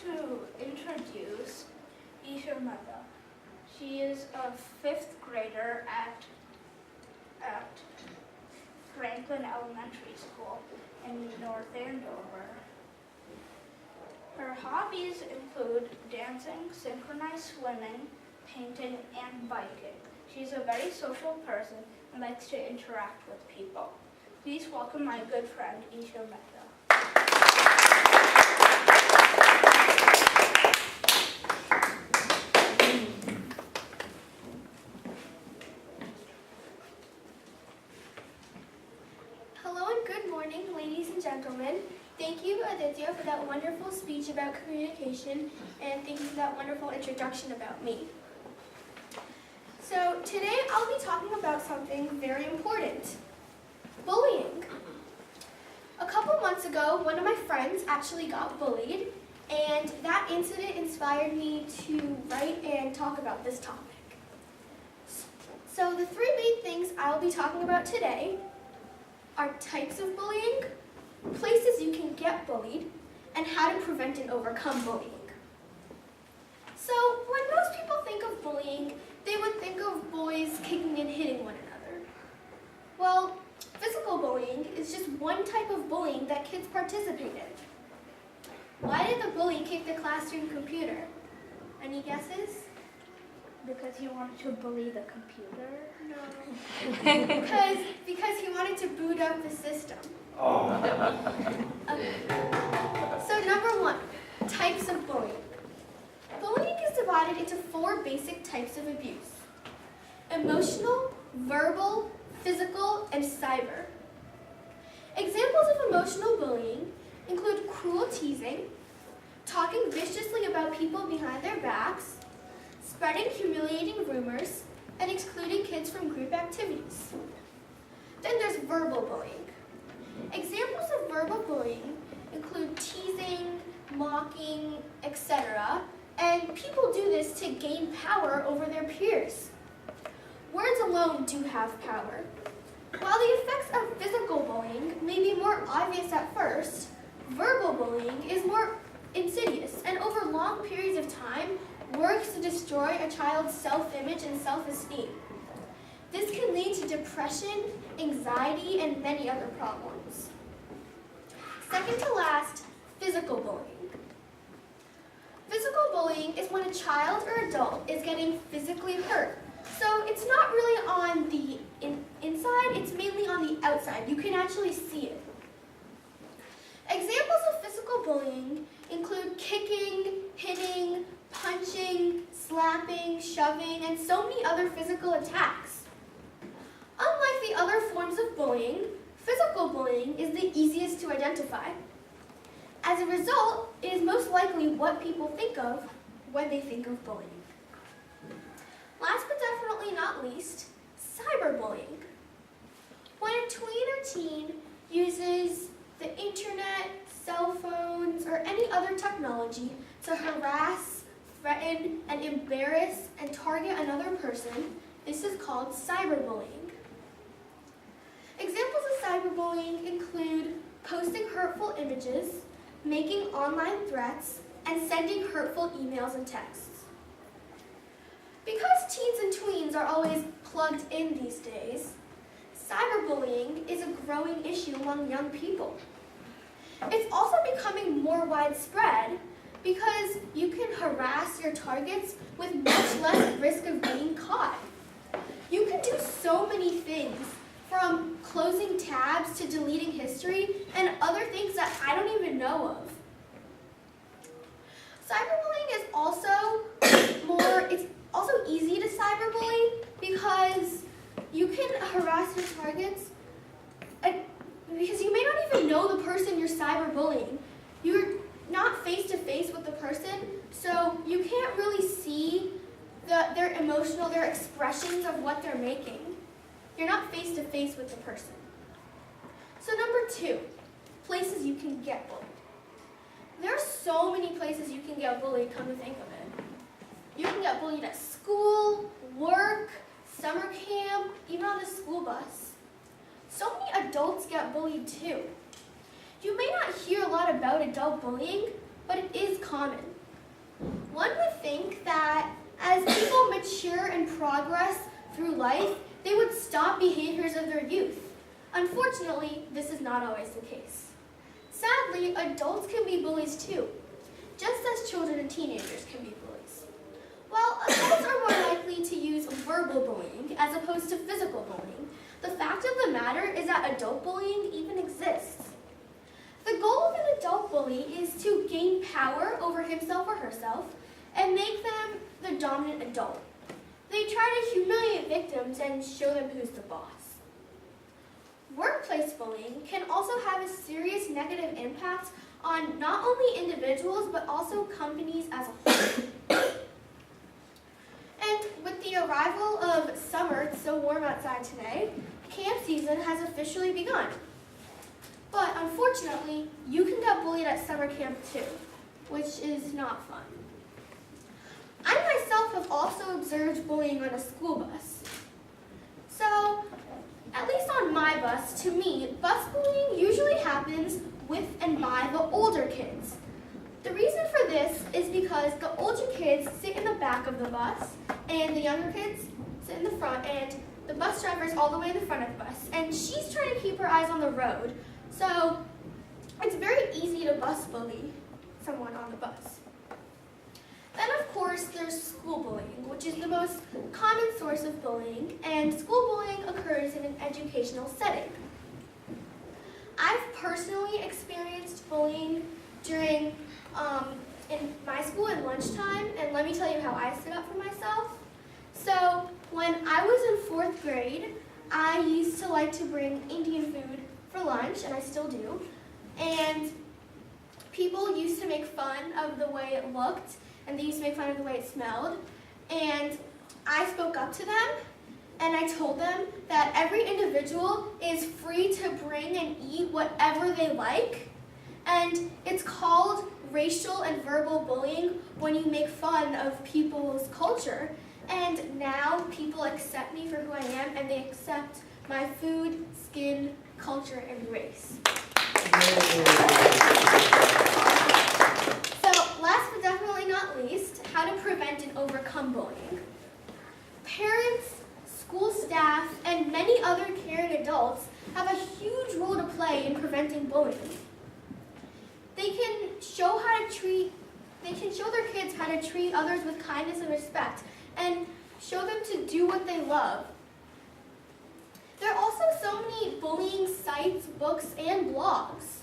to introduce Isha Mehta. She is a 5th grader at Franklin Elementary School in North Andover. Her hobbies include dancing, synchronized swimming, painting, and biking. She's a very social person and likes to interact with people. Please welcome my good friend, Isha Mehta. Hello and good morning, ladies and gentlemen. Thank you, Aditya, for that wonderful speech about communication, and thank you for that wonderful introduction about me. So today I'll be talking about something very important, bullying. A couple months ago, one of my friends actually got bullied, and that incident inspired me to write and talk about this topic. So the 3 main things I'll be talking about today are types of bullying, places you can get bullied, and how to prevent and overcome bullying. So when most people think of bullying, they would think of boys kicking and hitting one another. Well, physical bullying is just one type of bullying that kids participate in. Why did the bully kick the classroom computer? Any guesses? Because he wanted to bully the computer? No. because he wanted to boot up the system. Okay. So number 1, types of bullying. Bullying is divided into 4 basic types of abuse: emotional, verbal, physical, and cyber. Examples of emotional bullying include cruel teasing, talking viciously about people behind their backs, spreading humiliating rumors, and excluding kids from group activities. Then there's verbal bullying. Examples of verbal bullying include teasing, mocking, etc., and people do this to gain power over their peers. Words alone do have power. While the effects of physical bullying may be more obvious at first, verbal bullying is more insidious and over long periods of time works to destroy a child's self-image and self-esteem. This can lead to depression, anxiety, and many other problems. Second to last, physical bullying. Physical bullying is when a child or adult is getting physically hurt. So it's not really on the inside, it's mainly on the outside. You can actually see it. Examples of physical bullying include kicking, hitting, punching, slapping, shoving, and so many other physical attacks. Unlike the other forms of bullying, physical bullying is the easiest to identify. As a result, it is most likely what people think of when they think of bullying. Last but definitely not least, cyberbullying. When a tween or teen uses the internet, cell phones, or any other technology to harass, threaten, and embarrass and target another person, this is called cyberbullying. Examples of cyberbullying include posting hurtful images, making online threats, and sending hurtful emails and texts. Because teens and tweens are always plugged in these days, cyberbullying is a growing issue among young people. It's also becoming more widespread because you can harass your targets with much less risk of being caught. You can do so many things, from closing tabs to deleting history and other things that I don't even know of. Cyberbullying is it's also easy to cyberbully because you can harass your targets because you may not even know the person you're cyberbullying. You're not face to face with the person, so you can't really see their expressions of what they're making. You're not face to face with the person. So number 2, places you can get bullied. There are so many places you can get bullied, come to think of it. You can get bullied at school, work, summer camp, even on the school bus. So many adults get bullied too. You may not hear a lot about adult bullying, but it is common. One would think that as people mature and progress through life, they would stop behaviors of their youth. Unfortunately, this is not always the case. Sadly, adults can be bullies too, just as children and teenagers can be bullies. While adults are more likely to use verbal bullying as opposed to physical bullying, the fact of the matter is that adult bullying even exists. The goal of an adult bully is to gain power over himself or herself and make them the dominant adult. They try to humiliate victims and show them who's the boss. Workplace bullying can also have a serious negative impact on not only individuals but also companies as a whole. And with the arrival of summer, it's so warm outside today, camp season has officially begun. But unfortunately, you can get bullied at summer camp too, which is not fun. I myself have also observed bullying on a school bus. So, at least on my bus, to me, bus bullying usually happens with and by the older kids. The reason for this is because the older kids sit in the back of the bus, and the younger kids sit in the front, and the bus driver is all the way in the front of the bus, and she's trying to keep her eyes on the road. So, it's very easy to bus bully someone on the bus. Then, of course, there's school bullying, which is the most common source of bullying, and school bullying occurs in an educational setting. I've personally experienced bullying during in my school in lunchtime, and let me tell you how I stood up for myself. So, when I was in 4th grade, I used to like to bring Indian food for lunch, and I still do, and people used to make fun of the way it looked, and they used to make fun of the way it smelled, and I spoke up to them, and I told them that every individual is free to bring and eat whatever they like, and it's called racial and verbal bullying when you make fun of people's culture, and now people accept me for who I am, and they accept my food, skin, culture, and race. So, last but definitely not least, how to prevent and overcome bullying. Parents, school staff, and many other caring adults have a huge role to play in preventing bullying. They can show their kids how to treat others with kindness and respect, and show them to do what they love. There are also so many bullying sites, books, and blogs.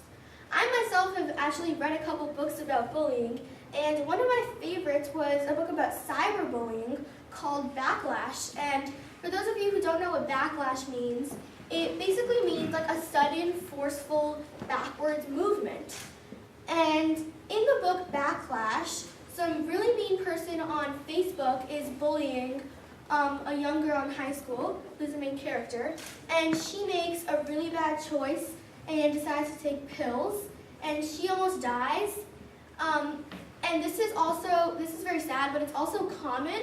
I myself have actually read a couple books about bullying, and one of my favorites was a book about cyberbullying called Backlash. And for those of you who don't know what backlash means, it basically means like a sudden, forceful, backwards movement. And in the book Backlash, some really mean person on Facebook is bullying a young girl in high school, who's the main character, and she makes a really bad choice and decides to take pills, and she almost dies. And this is very sad, but it's also common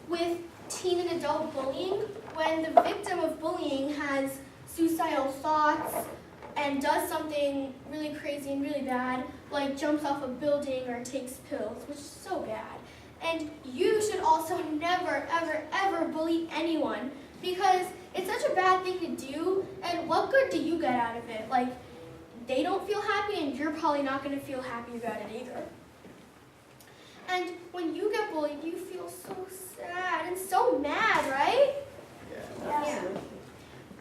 with teen and adult bullying when the victim of bullying has suicidal thoughts and does something really crazy and really bad, like jumps off a building or takes pills, which is so bad. And you should also never, ever, ever bully anyone, because it's such a bad thing to do, and what good do you get out of it? Like, they don't feel happy, and you're probably not going to feel happy about it either. And when you get bullied, you feel so sad and so mad, right? Yeah.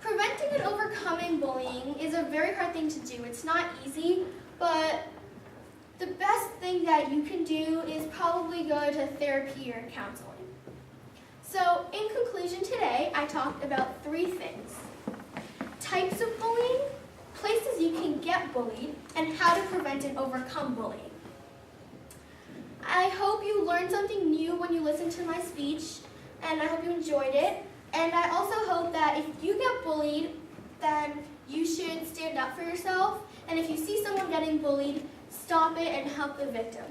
Preventing and overcoming bullying is a very hard thing to do. It's not easy, but the best thing that you can do is probably go to therapy or counseling. So, in conclusion today, I talked about 3 things: types of bullying, places you can get bullied, and how to prevent and overcome bullying. I hope you learned something new when you listened to my speech, and I hope you enjoyed it. And I also hope that if you get bullied, then you should stand up for yourself, and if you see someone getting bullied, stop it and help the victim.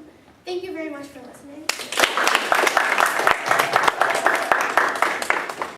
Thank you very much for listening.